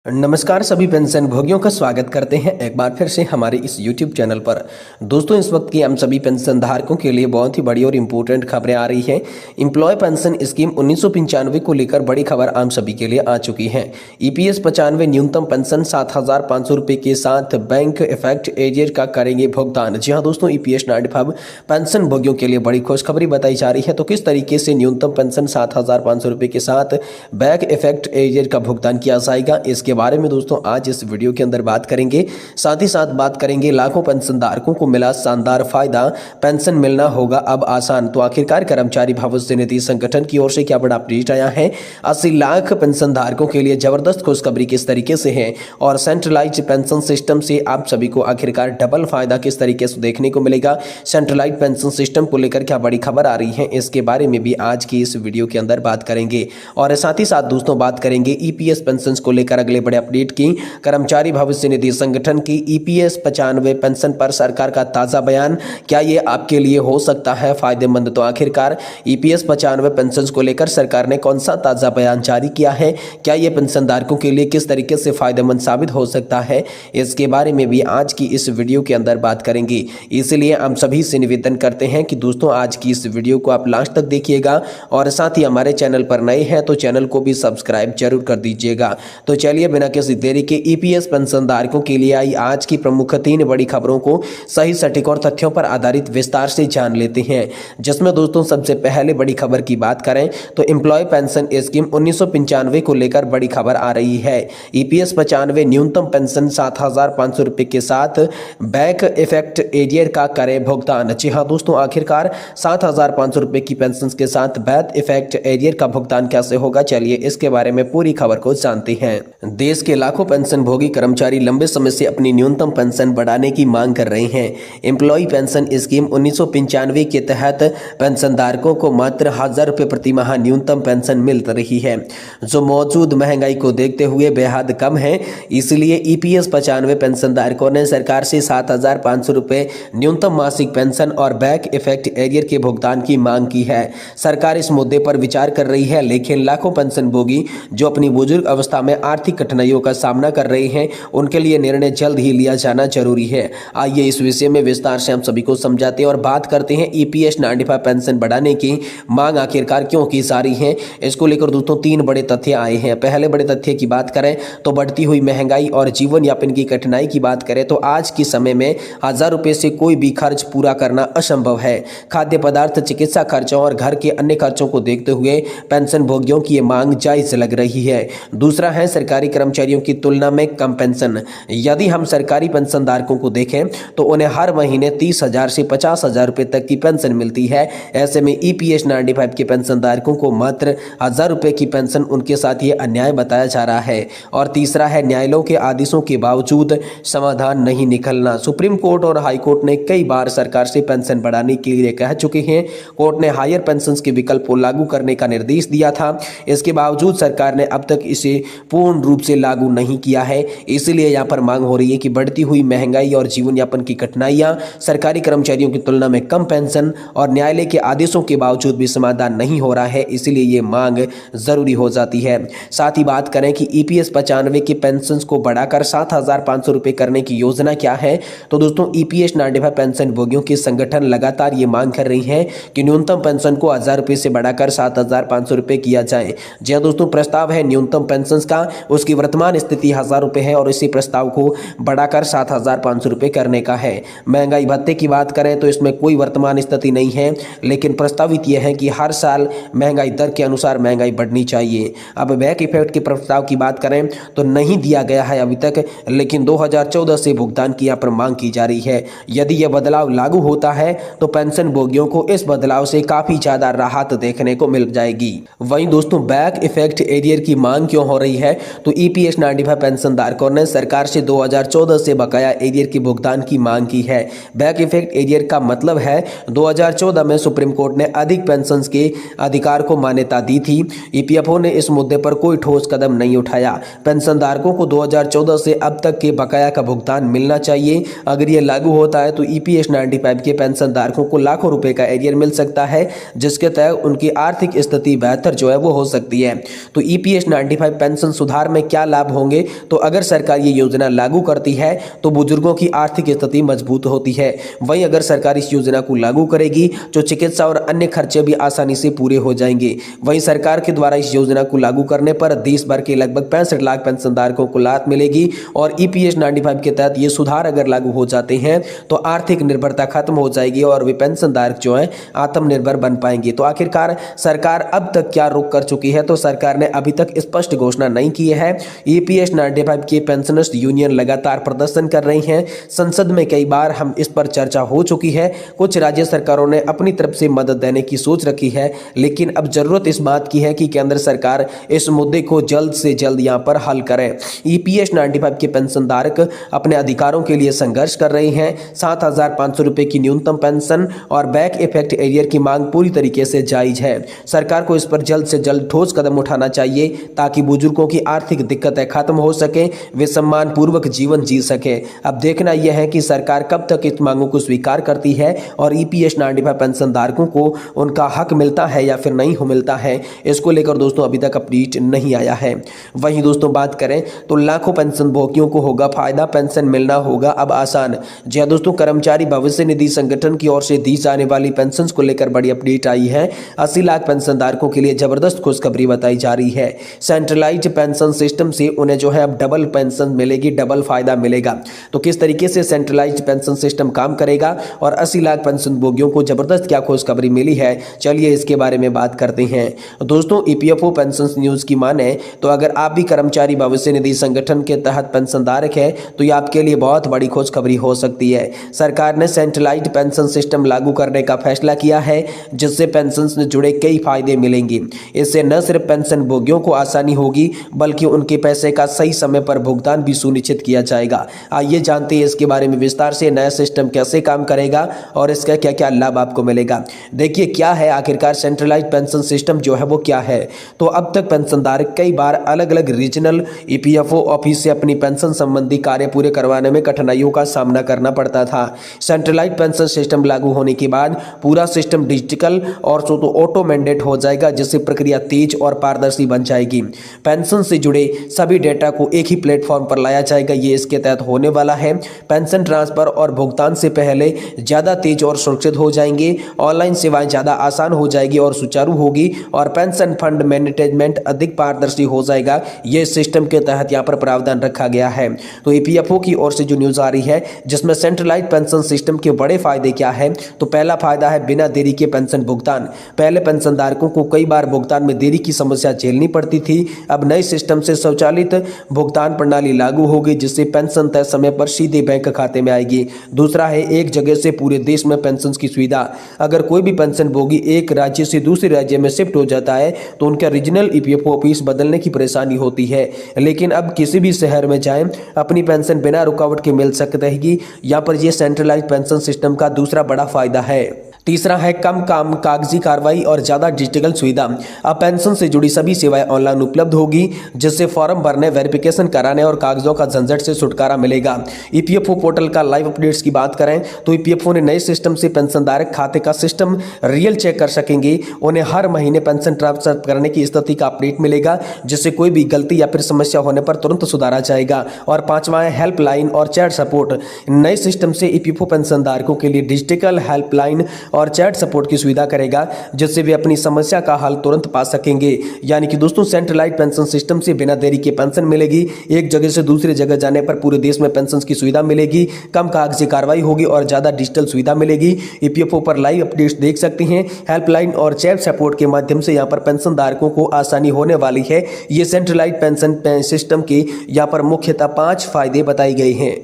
नमस्कार सभी पेंशन भोगियों का स्वागत करते हैं एक बार फिर से हमारे इस YouTube चैनल पर। दोस्तों इस वक्त की हम सभी पेंशन धारकों के लिए बहुत ही बड़ी और इम्पोर्टेंट खबरें आ रही हैं। एम्प्लॉय पेंशन स्कीम 1995 को लेकर बड़ी खबर आम सभी के लिए आ चुकी है। EPS 95 न्यूनतम पेंशन 7,500 रुपये के साथ बैंक इफेक्ट एरियर का करेंगे भुगतान। जी हाँ दोस्तों, EPS 95 पेंशन भोगियों के लिए बड़ी खुशखबरी बताई जा रही है। तो किस तरीके से न्यूनतम पेंशन 7,500 रुपये के साथ बैंक इफेक्ट एरियर का भुगतान किया जाएगा, इसके बारे में दोस्तों आज इस वीडियो के अंदर बात करेंगे। साथ ही साथ बात करेंगे लाखों पेंशनधारकों को मिला शानदार फायदा, पेंशन मिलना होगा अब आसान। तो आखिरकार कर्मचारी भविष्य निधि संगठन की ओर से क्या बड़ा अपडेट आया है। 80 लाख पेंशनधारकों के लिए जबरदस्त खुशखबरी किस तरीके से है और सेंट्रलाइज्ड पेंशन सिस्टम से आप सभी को आखिरकार डबल फायदा किस तरीके से देखने को मिलेगा। सेंट्रलाइज्ड पेंशन सिस्टम को लेकर क्या बड़ी खबर आ रही है, इसके बारे में भी आज की इस वीडियो के अंदर बात करेंगे। और साथ ही साथ दोस्तों बात करेंगे EPS पेंशन को लेकर अगले बड़े अपडेट की। कर्मचारी भविष्य निधि संगठन की EPS 95 पेंशन पर सरकार का ताजा बयान, क्या ये आपके लिए हो सकता है फायदेमंद। तो आखिरकार EPS 95 पेंशन को लेकर सरकार ने कौन सा ताजा बयान जारी किया है, क्या ये पेंशनधारकों के लिए किस तरीके से फायदेमंद साबित हो सकता है, इसके बारे में भी आज की इस वीडियो के अंदर बात करेंगे। इसलिए हम सभी से निवेदन करते हैं कि दोस्तों आज की इस वीडियो को आप लास्ट तक देखिएगा और साथ ही हमारे चैनल पर नए हैं तो चैनल को भी सब्सक्राइब जरूर कर दीजिएगा। तो चलिए बिना किसी देरी के EPS पेंशनधारकों के लिए आई आज की प्रमुख 3 बड़ी खबरों को सही सटीक और तथ्यों पर आधारित विस्तार से जान लेते हैं। जिसमें दोस्तों सबसे पहले बड़ी खबर की बात करें तो एम्प्लॉय पेंशन स्कीम 1995 को लेकर बड़ी खबर आ रही है। EPS 95 न्यूनतम पेंशन 7,500 रुपये के साथ बैंक इफेक्ट एरियर का करे भुगतान। जी हाँ दोस्तों, आखिरकार 7,500 रुपये की पेंशन के साथ बैंक इफेक्ट एरियर का भुगतान कैसे होगा, चलिए इसके बारे में पूरी खबर को जानते हैं। देश के लाखों पेंशन भोगी कर्मचारी लंबे समय से अपनी न्यूनतम पेंशन बढ़ाने की मांग कर रहे हैं। एम्प्लॉय पेंशन स्कीम 1995 के तहत पेंशनधारकों को मात्र 1,000 रुपये प्रति माह न्यूनतम पेंशन मिल रही है, जो मौजूद महंगाई को देखते हुए बेहद कम है। इसलिए EPS 95 पेंशनधारकों ने सरकार से 7,500 रुपये न्यूनतम मासिक पेंशन और बैंक इफेक्ट एरियर के भुगतान की मांग की है। सरकार इस मुद्दे पर विचार कर रही है, लेकिन लाखों पेंशन भोगी जो अपनी बुजुर्ग अवस्था में आर्थिक कठिनाइयों का सामना कर रहे हैं, उनके लिए निर्णय जल्द ही लिया जाना जरूरी है। आइए इस विषय में विस्तार से हम सभी को समझाते हैं और बात करते हैं EPS 95 पेंशन बढ़ाने की मांग आखिरकार क्यों की जा रही है। इसको लेकर दोस्तों 3 बड़े तथ्य आए हैं। पहले बड़े तथ्य की बात करें तो बढ़ती हुई महंगाई और जीवन यापन की कठिनाई की बात करें तो आज के समय में 1,000 रुपये से कोई भी खर्च पूरा करना असंभव है। खाद्य पदार्थ, चिकित्सा खर्चों और घर के अन्य खर्चों को देखते हुए पेंशन भोगियों की ये मांग जायज लग रही है। दूसरा है सरकारी कर्मचारियों की तुलना में कम पेंशन। यदि हम सरकारी पेंशनधारकों को देखें तो उन्हें हर महीने 30,000 से 50,000 रुपये तक की पेंशन मिलती है। ऐसे में EPS 95 के पेंशनधारकों को मात्र 1,000 रुपये की पेंशन उनके साथ ये अन्याय बताया जा रहा है। और तीसरा है न्यायालयों के आदेशों के बावजूद समाधान नहीं निकलना। सुप्रीम कोर्ट और हाई कोर्ट ने कई बार सरकार से पेंशन बढ़ाने के लिए कह चुके हैं। कोर्ट ने हायर पेंशन के विकल्प को लागू करने का निर्देश दिया था, इसके बावजूद सरकार ने अब तक इसे पूर्ण रूप से लागू नहीं किया है। इसलिए यहाँ पर मांग हो रही है कि बढ़ती हुई महंगाई और जीवन यापन की कठिनाइयां, सरकारी कर्मचारियों की तुलना में कम पेंशन और न्यायालय के आदेशों के बावजूद भी समाधान नहीं हो रहा है, इसलिए ये मांग जरूरी हो जाती है। साथ ही बात करें कि EPS 95 की पेंशन को बढ़ाकर 7,500 रुपये करने की योजना क्या है, तो दोस्तों EPS 95 पेंशन भोगियों के संगठन लगातार ये मांग कर रही है कि न्यूनतम पेंशन को 1,000 रुपये से बढ़ाकर 7,500 रुपये किया जाए। जी हाँ दोस्तों, प्रस्ताव है न्यूनतम पेंशन का, उसकी वर्तमान स्थिति 1,000 रुपये है और इसी प्रस्ताव को बढ़ाकर 7,500 रुपये करने का है। महंगाई भत्ते की बात करें तो इसमें कोई वर्तमान स्थिति नहीं है, लेकिन प्रस्तावित यह है कि हर साल महंगाई दर के अनुसार महंगाई बढ़नी चाहिए। अब बैंक इफेक्ट के प्रस्ताव की बात करें तो नहीं दिया गया है अभी तक, लेकिन 2014 से भुगतान की यहाँ पर मांग की जा रही है। यदि यह बदलाव लागू होता है तो पेंशन भोगियों को इस बदलाव से काफी ज्यादा राहत देखने को मिल जाएगी। वहीं दोस्तों बैंक इफेक्ट एरियर की मांग क्यों हो रही है, तो EPS 95 पेंशनधारकों ने सरकार से 2014 से बकाया एरियर की भुगतान की मांग की है। बैंक इफेक्ट एरियर का मतलब है 2014 में सुप्रीम कोर्ट ने अधिक पेंशन के अधिकार को मान्यता दी थी। EPFO ने इस मुद्दे पर कोई ठोस कदम नहीं उठाया। पेंशनधारकों को 2014 से अब तक के बकाया का भुगतान मिलना चाहिए। अगर ये लागू होता है तो EPS 95 के पेंशनधारकों को लाखों रुपए का एरियर मिल सकता है, जिसके तहत उनकी आर्थिक स्थिति बेहतर जो है वो हो सकती है। तो EPS 95 पेंशन सुधार में क्या लाभ होंगे। तो अगर सरकार ये योजना लागू करती है तो बुजुर्गों की आर्थिक स्थिति मजबूत होती है। वहीं अगर सरकार इस योजना को लागू करेगी तो चिकित्सा और अन्य खर्चे भी आसानी से पूरे हो जाएंगे। वहीं सरकार के द्वारा इस योजना को लागू करने पर देश भर के लगभग 65 लाख पेंशनधारकों को लाभ मिलेगी और ईपीएस 95 के तहत ये सुधार अगर लागू हो जाते हैं तो आर्थिक निर्भरता खत्म हो जाएगी और वे पेंशनधारक जो है आत्मनिर्भर बन पाएंगे। तो आखिरकार सरकार अब तक क्या रुख कर चुकी है, तो सरकार ने अभी तक स्पष्ट घोषणा नहीं की है। ईपीएस 95 के पेंशनर्स यूनियन लगातार प्रदर्शन कर रही हैं। संसद में कई बार हम इस पर चर्चा हो चुकी है। कुछ राज्य सरकारों ने अपनी तरफ से मदद देने की सोच रखी है, लेकिन अब जरूरत इस बात की है कि केंद्र सरकार इस मुद्दे को जल्द से जल्द यहां पर हल करे। ईपीएस 95 के पेंशनधारक अपने अधिकारों के लिए संघर्ष कर रहे हैं। 7,500 रुपए की न्यूनतम पेंशन और बैक इफेक्ट एरियर की मांग पूरी तरीके से जायज है। सरकार को इस पर जल्द से जल्द ठोस कदम उठाना चाहिए ताकि बुजुर्गों की आर्थिक दिक्कतें खत्म हो सके, वे सम्मान पूर्वक जीवन जी सके। अब देखना यह है कि सरकार कब तक इस मांगों को स्वीकार करती है और ईपीएस 95 पेंशनधारकों को उनका हक मिलता है या फिर नहीं मिलता है। इसको लेकर दोस्तों अभी तक अपडेट नहीं आया है। वहीं दोस्तों बात करें तो लाखों पेंशन भोगियों को होगा फायदा, पेंशन मिलना होगा अब आसान। जी हां दोस्तों, कर्मचारी भविष्य निधि संगठन की ओर से दी जाने वाली पेंशन को लेकर बड़ी अपडेट आई है। 80 लाख पेंशनधारकों के लिए जबरदस्त खुशखबरी बताई जा रही है। सेंट्रलाइज्ड पेंशन सिस्टम से उन्हें जो है अब डबल पेंशन मिलेगी, डबल फायदा मिलेगा। तो किस तरीके से सेंट्रलाइज्ड पेंशन सिस्टम काम करेगा और 80 लाख पेंशन भोगियों को जबरदस्त क्या खुशखबरी मिली है, चलिए इसके बारे में बात करते हैं। दोस्तों ईपीएफओ पेंशन न्यूज की माने तो अगर आप भी कर्मचारी भविष्य निधि संगठन के तहत पेंशनधारक है तो ये आपके लिए बहुत बड़ी खुशखबरी हो सकती है। सरकार ने सेंट्रलाइज्ड पेंशन सिस्टम लागू करने का फैसला किया है, जिससे पेंशन से जुड़े कई फायदे मिलेंगे। इससे न सिर्फ पेंशन भोगियों को आसानी होगी बल्कि उनके पैसे का सही समय पर भुगतान भी सुनिश्चित किया जाएगा। आइए जानते हैं इसके बारे में विस्तार से, नया सिस्टम कैसे काम करेगा और इसका क्या क्या लाभ आपको मिलेगा। देखिए क्या है आखिरकार सेंट्रलाइज्ड पेंशन सिस्टम जो है वो क्या है। तो अब तक पेंशनधारक कई बार अलग अलग रीजनल ईपीएफओ ऑफिस से अपनी पेंशन संबंधी कार्य पूरे करवाने में कठिनाइयों का सामना करना पड़ता था। सेंट्रलाइज्ड पेंशन सिस्टम लागू होने के बाद पूरा सिस्टम डिजिटल और ऑटो मैंडेट हो जाएगा, जिससे प्रक्रिया तेज और पारदर्शी बन जाएगी। पेंशन से जुड़े सभी डेटा को एक ही प्लेटफॉर्म पर लाया जाएगा, ये इसके तहत होने वाला है। पेंशन ट्रांसफर और भुगतान से पहले ज्यादा तेज और सुरक्षित हो जाएंगे। ऑनलाइन सेवाएं ज्यादा आसान हो जाएगी और सुचारू होगी और पेंशन फंड मैनेजमेंट अधिक पारदर्शी हो जाएगा। यह सिस्टम के तहत यहाँ पर प्रावधान रखा गया है। तो ईपीएफओ की ओर से जो न्यूज आ रही है जिसमें सेंट्रलाइज्ड पेंशन सिस्टम के बड़े फायदे क्या है, तो पहला फायदा है बिना देरी के पेंशन भुगतान। पहले पेंशनधारकों को कई बार भुगतान में देरी की समस्या झेलनी पड़ती थी। अब नए सिस्टम से स्वचालित भुगतान प्रणाली लागू होगी, जिससे पेंशन तय समय पर सीधे बैंक खाते में आएगी। दूसरा है एक जगह से पूरे देश में पेंशन की सुविधा। अगर कोई भी पेंशन भोगी एक राज्य से दूसरे राज्य में शिफ्ट हो जाता है तो उनका रीजनल ईपीएफओ ऑफिस बदलने की परेशानी होती है, लेकिन अब किसी भी शहर में जाएं अपनी पेंशन बिना रुकावट के मिल सकती है। यहाँ पर यह सेंट्रलाइज्ड पेंशन सिस्टम का दूसरा बड़ा फायदा है। तीसरा है कम कागजी कार्रवाई और ज्यादा डिजिटल सुविधा। अब पेंशन से जुड़ी सभी सेवाएं ऑनलाइन उपलब्ध होगी, जिससे फॉर्म भरने, वेरिफिकेशन कराने और कागजों का झंझट से छुटकारा मिलेगा। ईपीएफओ पोर्टल का लाइव अपडेट्स की बात करें तो ईपीएफओ ने नए सिस्टम से पेंशनधारक खाते का सिस्टम रियल चेक कर सकेंगे। उन्हें हर महीने पेंशन ट्रांसफर करने की स्थिति का अपडेट मिलेगा, जिससे कोई भी गलती या फिर समस्या होने पर तुरंत सुधारा जाएगा। और पांचवा है हेल्पलाइन और चैट सपोर्ट। नए सिस्टम से ईपीएफओ पेंशनधारकों के लिए डिजिटल हेल्पलाइन और चैट सपोर्ट की सुविधा करेगा, जिससे वे अपनी समस्या का हल तुरंत पा सकेंगे। यानी कि दोस्तों सेंट्रलाइज्ड पेंशन सिस्टम से बिना देरी के पेंशन मिलेगी। एक जगह से दूसरी जगह जाने पर पूरे देश में पेंशन की सुविधा मिलेगी, कम कागजी कार्रवाई होगी और ज्यादा डिजिटल सुविधा मिलेगी। ईपीएफओ पर लाइव अपडेट्स देख सकते हैं। हेल्पलाइन और चैट सपोर्ट के माध्यम से यहाँ पर पेंशन धारकों को आसानी होने वाली है। ये सेंट्रलाइज्ड पेंशन सिस्टम के यहाँ पर मुख्यतः 5 फायदे बताए गए हैं।